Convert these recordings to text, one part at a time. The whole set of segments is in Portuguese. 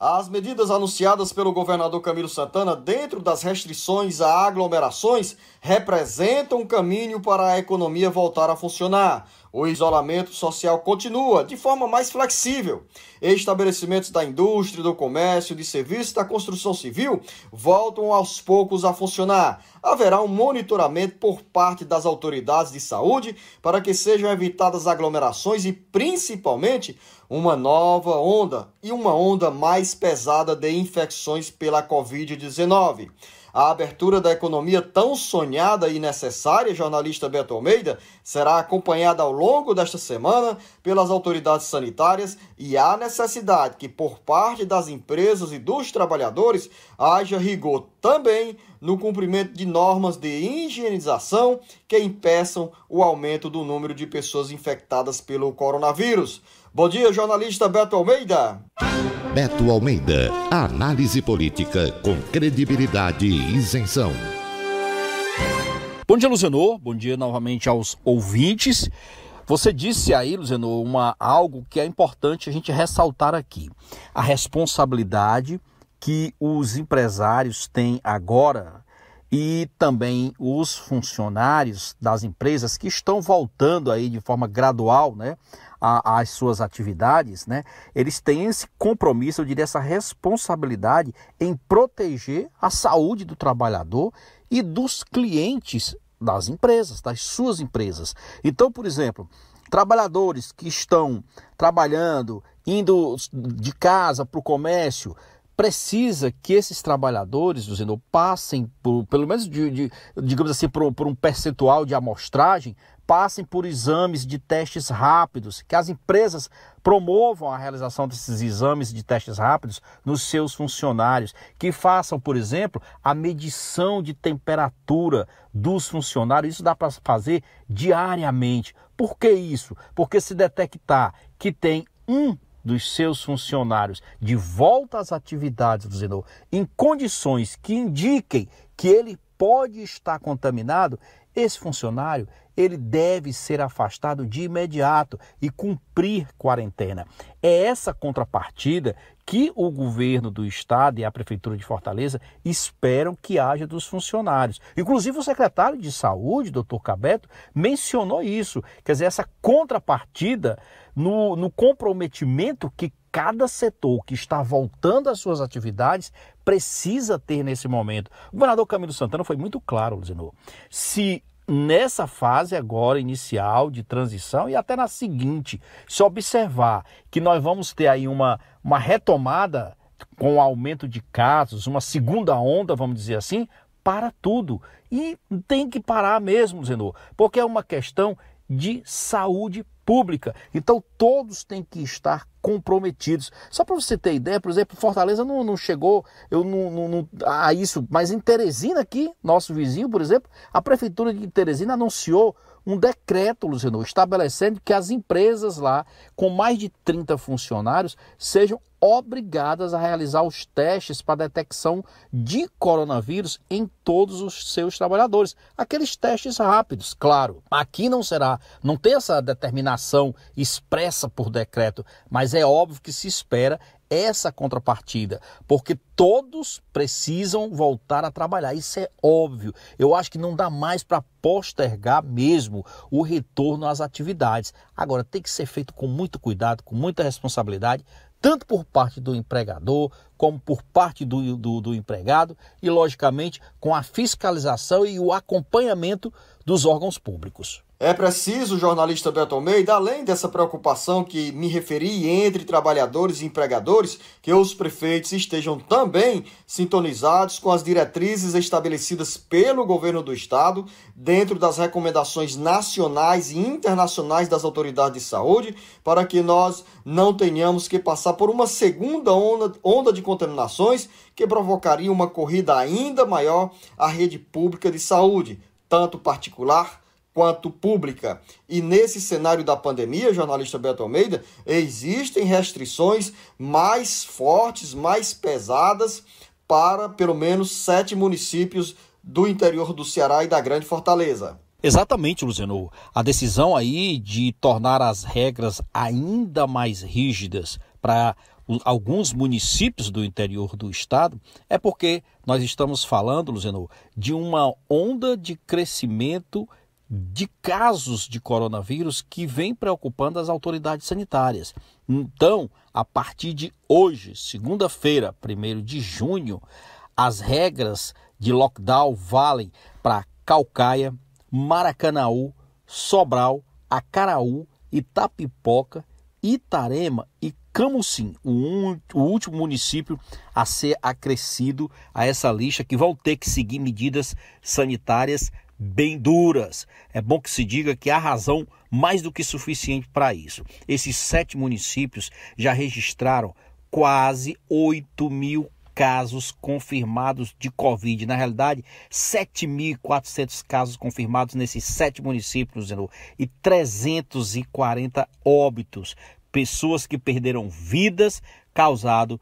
As medidas anunciadas pelo governador Camilo Santana dentro das restrições a aglomerações representam um caminho para a economia voltar a funcionar. O isolamento social continua de forma mais flexível. Estabelecimentos da indústria, do comércio, de serviços, da construção civil voltam aos poucos a funcionar. Haverá um monitoramento por parte das autoridades de saúde para que sejam evitadas aglomerações e, principalmente, uma nova onda e uma onda mais pesada de infecções pela Covid-19. A abertura da economia tão sonhada e necessária, jornalista Beto Almeida, será acompanhada ao longo desta semana pelas autoridades sanitárias e há necessidade que, por parte das empresas e dos trabalhadores, haja rigor também no cumprimento de normas de higienização que impeçam o aumento do número de pessoas infectadas pelo coronavírus. Bom dia, jornalista Beto Almeida. Beto Almeida, análise política com credibilidade e isenção. Bom dia, Luzenor. Bom dia novamente aos ouvintes. Você disse aí, Luzenor, algo que é importante a gente ressaltar aqui. A responsabilidade que os empresários têm agora e também os funcionários das empresas que estão voltando aí de forma gradual, né, às suas atividades, né, eles têm esse compromisso, eu diria, essa responsabilidade em proteger a saúde do trabalhador e dos clientes das empresas, das suas empresas. Então, por exemplo, trabalhadores que estão trabalhando, indo de casa para o comércio, precisa que esses trabalhadores, Luzenor, passem por, pelo menos digamos assim, por um percentual de amostragem, passem por exames de testes rápidos, que as empresas promovam a realização desses exames de testes rápidos nos seus funcionários, que façam, por exemplo, a medição de temperatura dos funcionários. Isso dá para fazer diariamente. Por que isso? Porque se detectar que tem dos seus funcionários de volta às atividades do Zenor em condições que indiquem que ele pode estar contaminado, esse funcionário ele deve ser afastado de imediato e cumprir quarentena. É essa contrapartida que o governo do estado e a prefeitura de Fortaleza esperam que haja dos funcionários. Inclusive o secretário de saúde, Dr. Cabeto, mencionou isso. Quer dizer, essa contrapartida no comprometimento que cada setor que está voltando às suas atividades precisa ter nesse momento. O governador Camilo Santana foi muito claro, Luzenor. Se nessa fase agora inicial de transição e até na seguinte, se observar que nós vamos ter aí uma retomada com o aumento de casos, uma segunda onda, vamos dizer assim, para tudo. E tem que parar mesmo, Zenor, porque é uma questão de saúde pública. Então todos têm que estar comprometidos. Só para você ter ideia, por exemplo, Fortaleza não chegou a isso, mas em Teresina aqui, nosso vizinho, por exemplo, a prefeitura de Teresina anunciou um decreto, Luzenor, estabelecendo que as empresas lá com mais de 30 funcionários sejam obrigadas a realizar os testes para detecção de coronavírus em todos os seus trabalhadores. Aqueles testes rápidos, claro. Aqui não tem essa determinação expressa por decreto, mas é óbvio que se espera essa contrapartida, porque todos precisam voltar a trabalhar, isso é óbvio. Eu acho que não dá mais para postergar mesmo o retorno às atividades. Agora, tem que ser feito com muito cuidado, com muita responsabilidade, tanto por parte do empregador, como por parte do empregado e, logicamente, com a fiscalização e o acompanhamento dos órgãos públicos. É preciso, jornalista Beto Almeida, além dessa preocupação que me referi entre trabalhadores e empregadores, que os prefeitos estejam também sintonizados com as diretrizes estabelecidas pelo governo do estado, dentro das recomendações nacionais e internacionais das autoridades de saúde, para que nós não tenhamos que passar por uma segunda onda de contaminações que provocaria uma corrida ainda maior à rede pública de saúde, tanto particular quanto pública. E nesse cenário da pandemia, jornalista Beto Almeida, existem restrições mais fortes, mais pesadas para pelo menos 7 municípios do interior do Ceará e da Grande Fortaleza. Exatamente, Luzenor. A decisão aí de tornar as regras ainda mais rígidas para alguns municípios do interior do estado, é porque nós estamos falando, Luciano, de uma onda de crescimento de casos de coronavírus que vem preocupando as autoridades sanitárias. Então, a partir de hoje, segunda-feira, 1º de junho, as regras de lockdown valem para Caucaia, Maracanaú, Sobral, Acaraú, Itapipoca, Itarema e Camusim, o último município a ser acrescido a essa lista, que vão ter que seguir medidas sanitárias bem duras. É bom que se diga que há razão mais do que suficiente para isso. Esses 7 municípios já registraram quase 8.000 casos confirmados de Covid. Na realidade, 7.400 casos confirmados nesses 7 municípios, e 340 óbitos. Pessoas que perderam vidas causado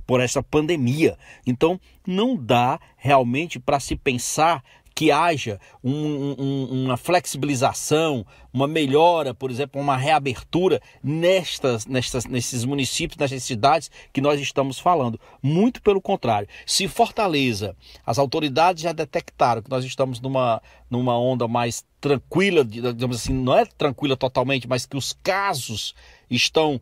por esta pandemia. Então, não dá realmente para se pensar que haja uma flexibilização, uma melhora, por exemplo, uma reabertura nesses municípios, nessas cidades que nós estamos falando. Muito pelo contrário. Se Fortaleza, as autoridades já detectaram que nós estamos numa onda mais tranquila, digamos assim, não é tranquila totalmente, mas que os casos estão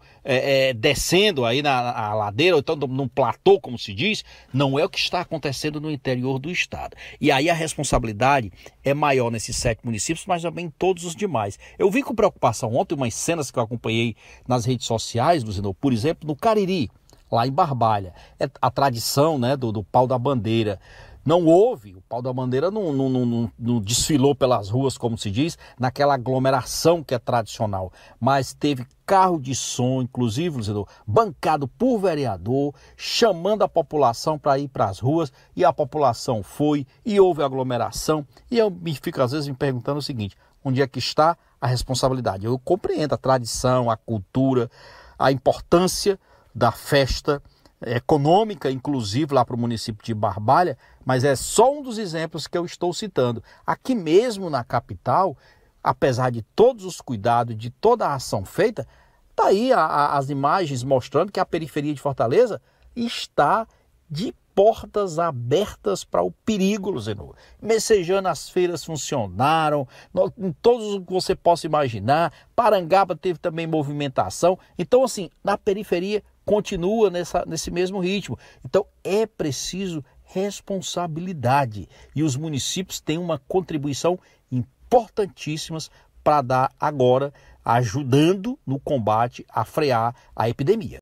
descendo aí na ladeira, ou então num platô, como se diz, não é o que está acontecendo no interior do estado. E aí a responsabilidade é maior nesses 7 municípios, mas também em todos os demais. Eu vi com preocupação ontem umas cenas que eu acompanhei nas redes sociais, Luciano, por exemplo, no Cariri, lá em Barbalha. É a tradição, né, do pau da bandeira. Não houve, o pau da bandeira não desfilou pelas ruas, como se diz, naquela aglomeração que é tradicional, mas teve carro de som, inclusive, Luciano, bancado por vereador, chamando a população para ir para as ruas, e a população foi, e houve aglomeração, e eu fico às vezes me perguntando o seguinte: onde é que está a responsabilidade? Eu compreendo a tradição, a cultura, a importância da festa econômica, inclusive lá para o município de Barbalha, mas é só um dos exemplos que eu estou citando. Aqui mesmo na capital, apesar de todos os cuidados, de toda a ação feita, está aí as imagens mostrando que a periferia de Fortaleza está de portas abertas para o perigo, Luciano. Messejana, as feiras funcionaram, em todos o que você possa imaginar. Parangaba teve também movimentação. Então, assim, na periferia continua nesse mesmo ritmo. Então, é preciso responsabilidade. E os municípios têm uma contribuição importantíssima para dar agora, ajudando no combate a frear a epidemia.